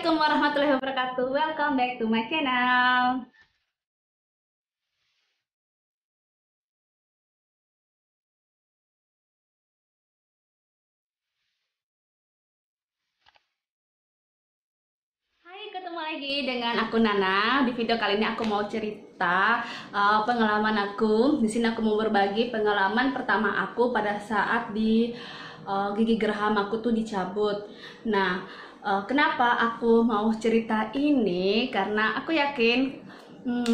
Assalamualaikum warahmatullahi wabarakatuh. Welcome back to my channel. Hai, ketemu lagi dengan aku Nana. Di video kali ini aku mau cerita pengalaman aku. Di sini aku mau berbagi pengalaman pertama aku pada saat di gigi geraham aku tuh dicabut. Nah, kenapa aku mau cerita ini? Karena aku yakin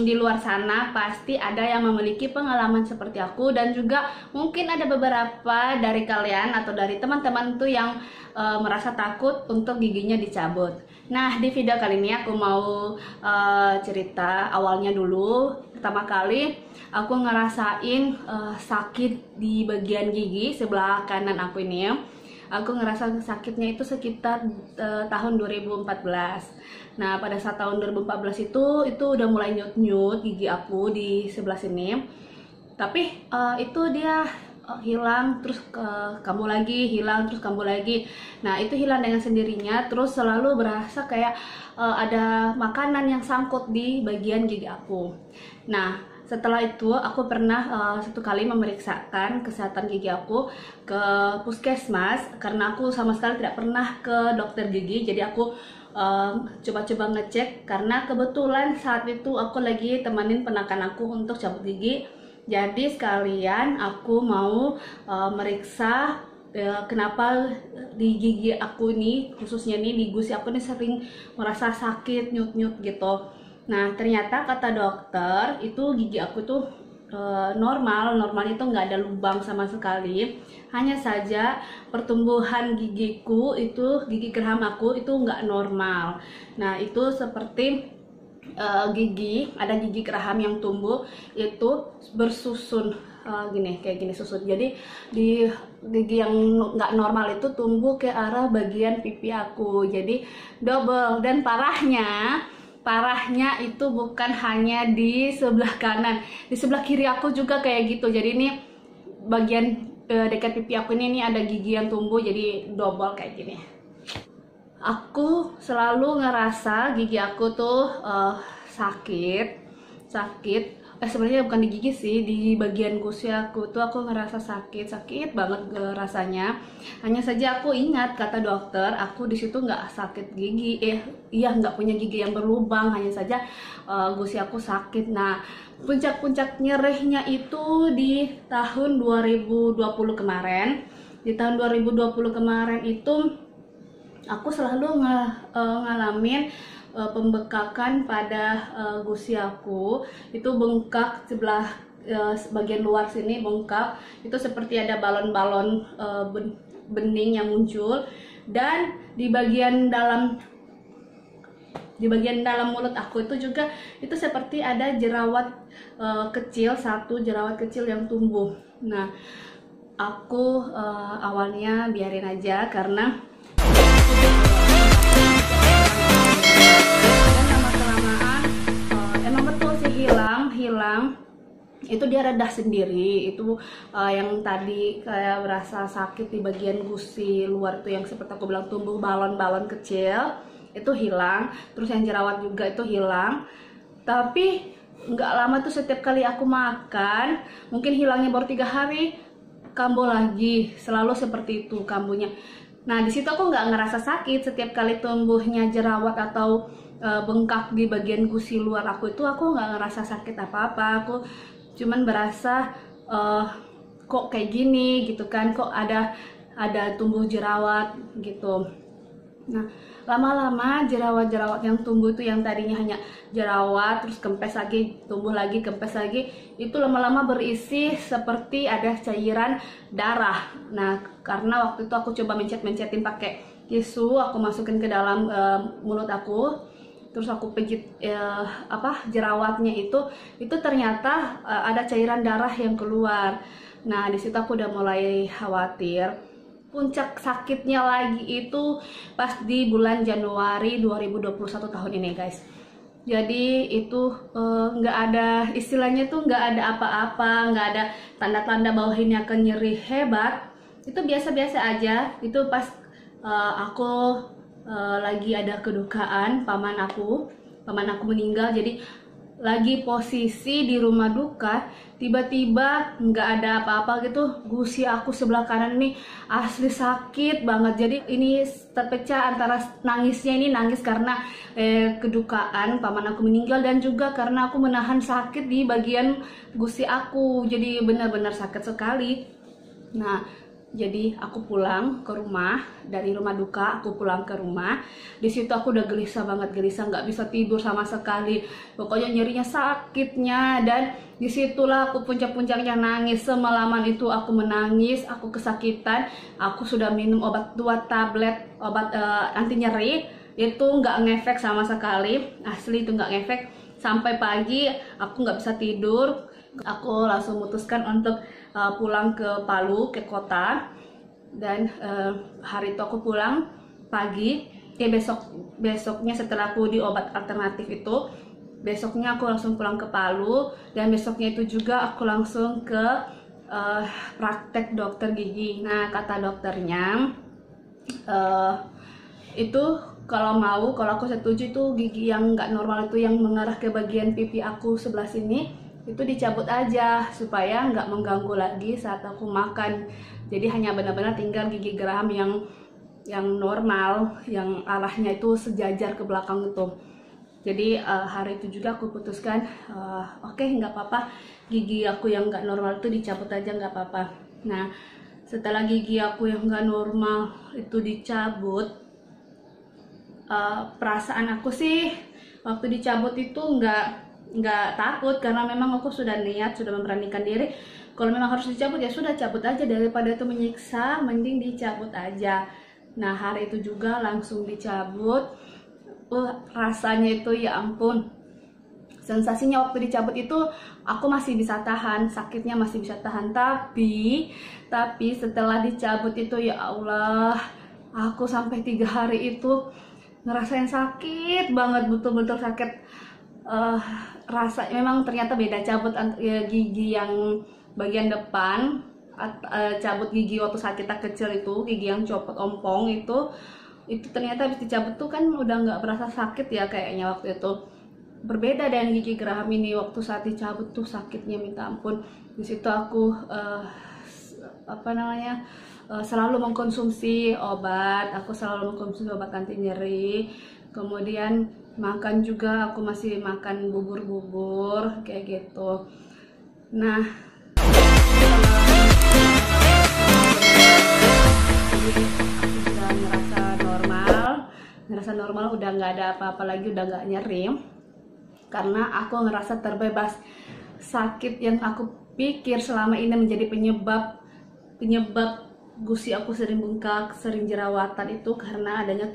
di luar sana pasti ada yang memiliki pengalaman seperti aku, dan juga mungkin ada beberapa dari kalian atau dari teman-teman tuh yang merasa takut untuk giginya dicabut. Nah, di video kali ini aku mau cerita awalnya dulu. Pertama kali aku ngerasain sakit di bagian gigi sebelah kanan aku ini ya. Aku ngerasa sakitnya itu sekitar tahun 2014. Nah, pada saat tahun 2014 itu udah mulai nyut-nyut gigi aku di sebelah sini. Tapi itu dia hilang terus kambuh lagi, hilang terus kambuh lagi. Nah, itu hilang dengan sendirinya, terus selalu berasa kayak ada makanan yang sangkut di bagian gigi aku. Nah, setelah itu aku pernah satu kali memeriksakan kesehatan gigi aku ke puskesmas, karena aku sama sekali tidak pernah ke dokter gigi. Jadi aku coba-coba ngecek, karena kebetulan saat itu aku lagi temanin ponakan aku untuk cabut gigi. Jadi sekalian aku mau meriksa kenapa di gigi aku ini, khususnya nih di gusi aku ini sering merasa sakit, nyut-nyut gitu. Nah, ternyata kata dokter itu gigi aku tuh normalnya tuh nggak ada lubang sama sekali. Hanya saja pertumbuhan gigiku itu, gigi geraham aku itu nggak normal. Nah, itu seperti ada gigi geraham yang tumbuh itu bersusun kayak gini susun. Jadi di gigi yang nggak normal itu tumbuh ke arah bagian pipi aku. Jadi double, dan parahnya itu bukan hanya di sebelah kanan, di sebelah kiri aku juga kayak gitu. Jadi ini bagian dekat pipi aku ini ada gigi yang tumbuh, jadi double kayak gini. Aku selalu ngerasa gigi aku tuh sakit. Sebenarnya bukan di gigi sih, di bagian gusi aku tuh aku ngerasa sakit banget rasanya. Hanya saja aku ingat kata dokter, aku di situ nggak sakit gigi, nggak punya gigi yang berlubang, hanya saja gusi aku sakit. Nah, puncak nyerehnya itu di tahun 2020 kemarin. Di tahun 2020 kemarin itu aku selalu ngalamin pembekakan pada gusi aku. Itu bengkak sebelah bagian luar sini, bengkak. Itu seperti ada balon-balon bening yang muncul, dan di bagian dalam mulut aku itu juga itu seperti ada jerawat satu jerawat kecil yang tumbuh. Nah, aku awalnya biarin aja, karena hilang itu dia redah sendiri. Itu yang tadi kayak berasa sakit di bagian gusi luar itu yang seperti aku bilang tumbuh balon-balon kecil itu hilang, terus yang jerawat juga itu hilang. Tapi nggak lama tuh, setiap kali aku makan, mungkin hilangnya baru 3 hari kambuh lagi, selalu seperti itu kambuhnya. Nah, di situ aku nggak ngerasa sakit. Setiap kali tumbuhnya jerawat atau bengkak di bagian gusi luar aku itu, aku nggak ngerasa sakit apa-apa. Aku cuman berasa kok kayak gini gitu kan, kok ada tumbuh jerawat gitu. Nah, lama-lama jerawat-jerawat yang tumbuh itu, yang tadinya hanya jerawat terus kempes lagi, tumbuh lagi, kempes lagi, itu lama-lama berisi seperti ada cairan darah. Nah, karena waktu itu aku coba mencet-mencetin pakai tisu, aku masukin ke dalam mulut aku, terus aku pijit jerawatnya itu ternyata ada cairan darah yang keluar. Nah, di situ aku udah mulai khawatir. Puncak sakitnya lagi itu pas di bulan Januari 2021 tahun ini, guys. Jadi itu nggak ada, istilahnya tuh nggak ada apa-apa, nggak ada tanda-tanda bahwa ini akan nyeri hebat. Itu biasa-biasa aja. Itu pas aku lagi ada kedukaan paman aku meninggal. Jadi lagi posisi di rumah duka, tiba-tiba nggak ada apa-apa gitu, gusi aku sebelah kanan nih asli sakit banget. Jadi ini terpecah antara nangisnya, ini nangis karena kedukaan paman aku meninggal, dan juga karena aku menahan sakit di bagian gusi aku, jadi benar-benar sakit sekali. Nah, jadi aku pulang ke rumah, dari rumah duka aku pulang ke rumah. Di situ aku udah gelisah banget, nggak bisa tidur sama sekali. Pokoknya nyerinya, sakitnya, dan disitulah aku puncak-puncaknya nangis. Semalaman itu aku menangis, aku kesakitan. Aku sudah minum obat 2 tablet obat anti nyeri, itu nggak ngefek sama sekali, asli itu nggak ngefek. Sampai pagi aku nggak bisa tidur. Aku langsung memutuskan untuk pulang ke Palu, ke kota. Dan hari itu aku pulang pagi. Besoknya setelah aku di obat alternatif itu, besoknya aku langsung pulang ke Palu. Dan besoknya itu juga aku langsung ke praktek dokter gigi. Nah, kata dokternya itu kalau aku setuju, itu gigi yang nggak normal itu yang mengarah ke bagian pipi aku sebelah sini, itu dicabut aja supaya nggak mengganggu lagi saat aku makan. Jadi hanya benar-benar tinggal gigi geraham yang normal, yang arahnya itu sejajar ke belakang itu. Jadi hari itu juga aku putuskan, oke, nggak apa-apa, gigi aku yang nggak normal itu dicabut aja, nggak apa-apa. Nah, setelah gigi aku yang nggak normal itu dicabut, perasaan aku sih waktu dicabut itu nggak takut, karena memang aku sudah niat, sudah memberanikan diri. Kalau memang harus dicabut ya sudah, cabut aja, daripada itu menyiksa, mending dicabut aja. Nah, hari itu juga langsung dicabut. Rasanya itu ya ampun, sensasinya waktu dicabut itu aku masih bisa tahan, sakitnya masih bisa tahan, tapi setelah dicabut itu ya Allah, aku sampai 3 hari itu ngerasain sakit banget, betul-betul sakit. Rasa memang ternyata beda cabut gigi yang bagian depan, cabut gigi waktu saat kita kecil itu, gigi yang copot ompong itu ternyata habis dicabut tuh kan udah nggak berasa sakit ya kayaknya waktu itu. Berbeda dengan gigi geraham ini, waktu saat dicabut tuh sakitnya minta ampun. Di situ aku selalu mengkonsumsi obat, anti nyeri. Kemudian makan juga, aku masih makan bubur-bubur kayak gitu. Nah, aku sudah ngerasa normal, udah nggak ada apa-apa lagi, udah nggak nyeri, karena aku ngerasa terbebas. Sakit yang aku pikir selama ini menjadi penyebab gusi aku sering bengkak, sering jerawatan, itu karena adanya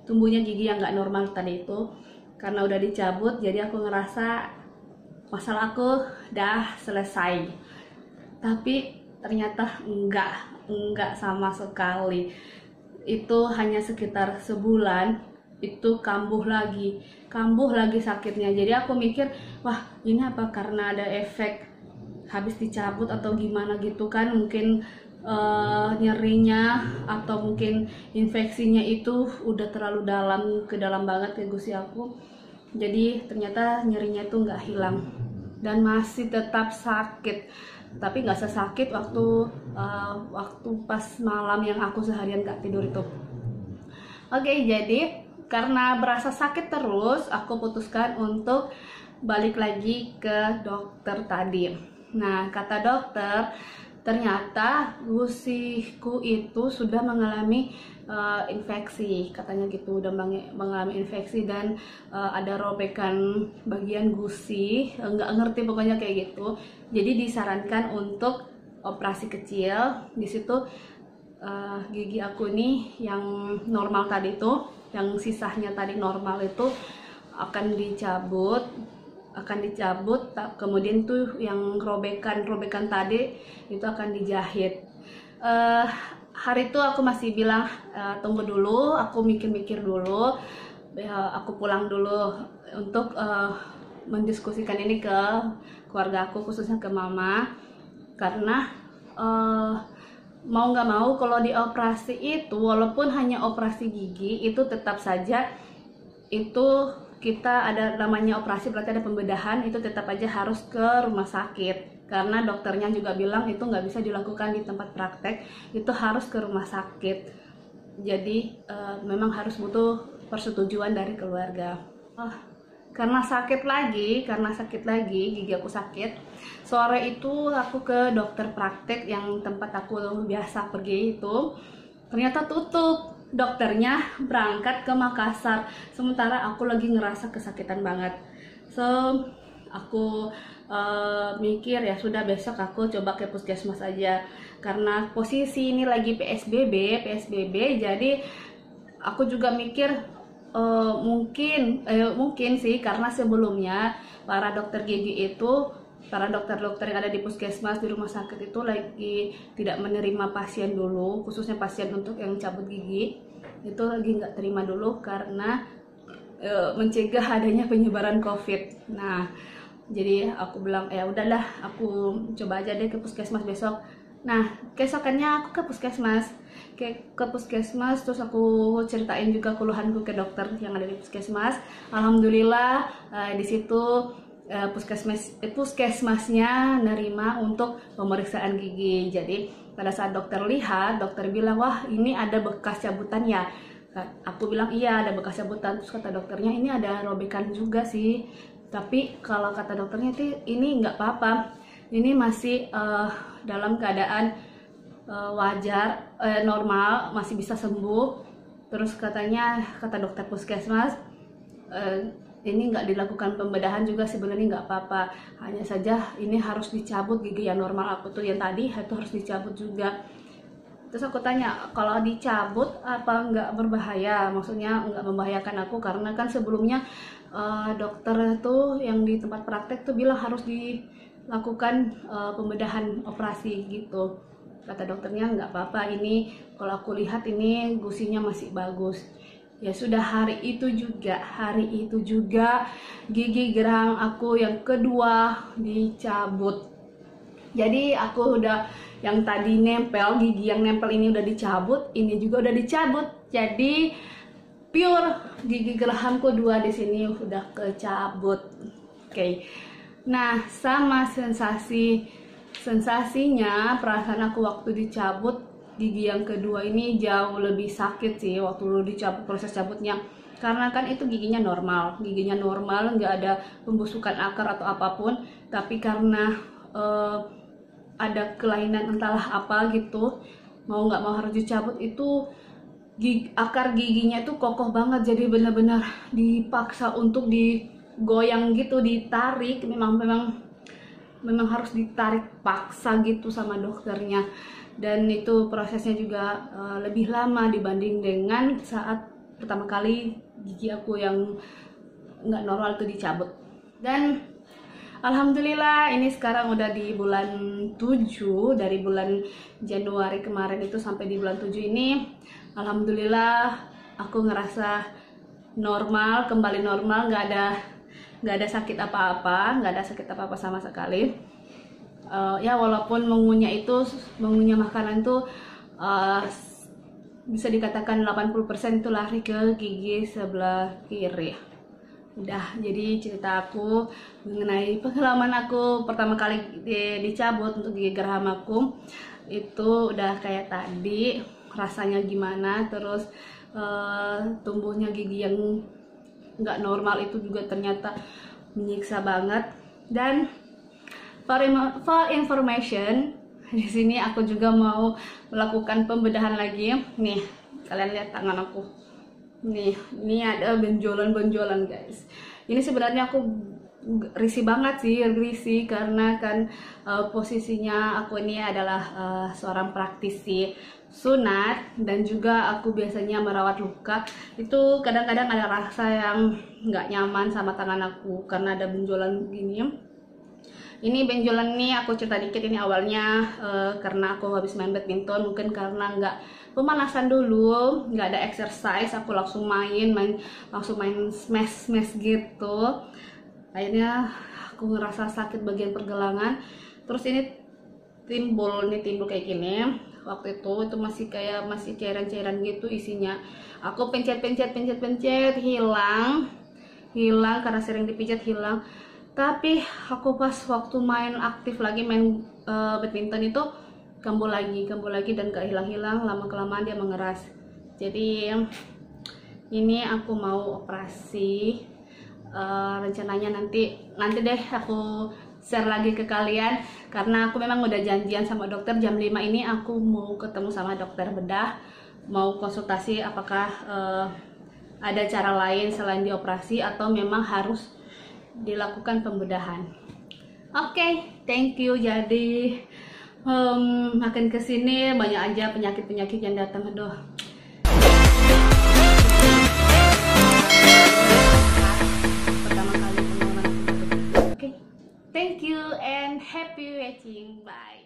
tumbuhnya gigi yang nggak normal tadi itu. Karena udah dicabut, jadi aku ngerasa masalah aku udah selesai. Tapi ternyata enggak sama sekali. Itu hanya sekitar sebulan itu kambuh lagi sakitnya. Jadi aku mikir, wah ini apa karena ada efek habis dicabut atau gimana gitu kan, mungkin nyerinya atau mungkin infeksinya itu udah terlalu ke dalam banget ke gusi aku. Jadi ternyata nyerinya itu nggak hilang dan masih tetap sakit, tapi nggak sesakit waktu pas malam yang aku seharian nggak tidur itu. Oke, jadi karena berasa sakit terus, aku putuskan untuk balik lagi ke dokter tadi. Nah, kata dokter, ternyata gusiku itu sudah mengalami infeksi, katanya gitu, udah mengalami infeksi dan ada robekan bagian gusi, nggak ngerti pokoknya kayak gitu. Jadi disarankan untuk operasi kecil. Di situ gigi aku nih yang normal tadi itu, yang sisanya tadi normal itu akan dicabut, kemudian tuh yang robekan tadi itu akan dijahit. Hari itu aku masih bilang tunggu dulu, aku mikir-mikir dulu, aku pulang dulu untuk mendiskusikan ini ke keluarga aku, khususnya ke mama, karena mau nggak mau kalau dioperasi itu, walaupun hanya operasi gigi, itu tetap saja itu kita ada namanya operasi, berarti ada pembedahan, itu tetap aja harus ke rumah sakit karena dokternya juga bilang itu nggak bisa dilakukan di tempat praktek, itu harus ke rumah sakit. Jadi memang harus butuh persetujuan dari keluarga. Karena sakit lagi gigi aku sakit, sore itu aku ke dokter praktek yang tempat aku biasa pergi itu, ternyata tutup, dokternya berangkat ke Makassar, sementara aku lagi ngerasa kesakitan banget. So aku mikir ya sudah, besok aku coba ke puskesmas aja, karena posisi ini lagi PSBB, jadi aku juga mikir mungkin sih, karena sebelumnya para dokter gigi itu, para dokter-dokter yang ada di puskesmas, di rumah sakit itu lagi tidak menerima pasien dulu, khususnya pasien untuk yang cabut gigi itu lagi nggak terima dulu karena mencegah adanya penyebaran COVID. Nah, jadi aku bilang ya udahlah, aku coba aja deh ke puskesmas besok. Nah, keesokannya aku ke puskesmas, terus aku ceritain juga keluhanku ke dokter yang ada di puskesmas. Alhamdulillah di situ puskesmasnya nerima untuk pemeriksaan gigi. Jadi pada saat dokter lihat, dokter bilang, wah ini ada bekas cabutan ya. Aku bilang iya ada bekas cabutan. Terus kata dokternya, ini ada robekan juga sih, tapi kalau kata dokternya ini nggak apa-apa, ini masih dalam keadaan wajar, normal, masih bisa sembuh. Terus kata dokter puskesmas, ini nggak dilakukan pembedahan juga sebenarnya nggak apa-apa, hanya saja ini harus dicabut gigi yang normal aku tuh yang tadi itu harus dicabut juga. Terus aku tanya, kalau dicabut apa nggak berbahaya? Maksudnya nggak membahayakan aku, karena kan sebelumnya dokter tuh yang di tempat praktek tuh bilang harus dilakukan pembedahan operasi gitu. Kata dokternya nggak apa-apa, ini kalau aku lihat ini gusinya masih bagus. Ya sudah, hari itu juga gigi geraham aku yang kedua dicabut. Jadi aku udah, yang tadi nempel, gigi yang nempel ini udah dicabut, ini juga udah dicabut. Jadi pure gigi geraham kedua di sini udah kecabut. Oke. Nah, sama sensasinya, perasaan aku waktu dicabut gigi yang kedua ini jauh lebih sakit sih waktu dicabut, proses cabutnya. Karena kan itu giginya normal, nggak ada pembusukan akar atau apapun, tapi karena ada kelainan entahlah apa gitu, mau nggak mau harus dicabut. Itu akar giginya tuh kokoh banget, jadi benar-benar dipaksa untuk digoyang gitu, ditarik, memang harus ditarik paksa gitu sama dokternya. Dan itu prosesnya juga lebih lama dibanding dengan saat pertama kali gigi aku yang nggak normal itu dicabut. Dan alhamdulillah ini sekarang udah di bulan 7, dari bulan Januari kemarin itu sampai di bulan 7 ini, alhamdulillah aku ngerasa normal, kembali normal, nggak ada sakit apa-apa, sama sekali. Ya walaupun mengunyah makanan tuh bisa dikatakan 80% itu lari ke gigi sebelah kiri. Udah, jadi cerita aku mengenai pengalaman aku pertama kali dicabut untuk gigi geraham aku itu udah kayak tadi, rasanya gimana, terus tumbuhnya gigi yang nggak normal itu juga ternyata menyiksa banget. Dan for information, di sini aku juga mau melakukan pembedahan lagi. Nih, kalian lihat tangan aku. Nih, ini ada benjolan-benjolan guys. Ini sebenarnya aku risih banget sih, karena kan posisinya aku ini adalah seorang praktisi sunat, dan juga aku biasanya merawat luka. Itu kadang-kadang ada rasa yang nggak nyaman sama tangan aku karena ada benjolan gini. Ini benjolan ini aku cerita dikit, ini awalnya karena aku habis main badminton, mungkin karena nggak pemanasan dulu, nggak ada exercise, aku langsung main smash gitu. Akhirnya aku ngerasa sakit bagian pergelangan. Terus ini timbul kayak gini. waktu itu masih kayak masih cairan-cairan gitu isinya. Aku pencet hilang karena sering dipijat hilang. Tapi aku pas waktu main aktif lagi main badminton itu kambuh lagi dan gak hilang-hilang, lama kelamaan dia mengeras. Jadi ini aku mau operasi, rencananya nanti deh aku share lagi ke kalian, karena aku memang udah janjian sama dokter jam 5 ini aku mau ketemu sama dokter bedah, mau konsultasi apakah ada cara lain selain dioperasi atau memang harus dilakukan pembedahan. Oke, thank you. Jadi makin kesini banyak aja penyakit yang datang. Aduh, pertama kali pengalaman aku. Oke, thank you and happy watching. Bye.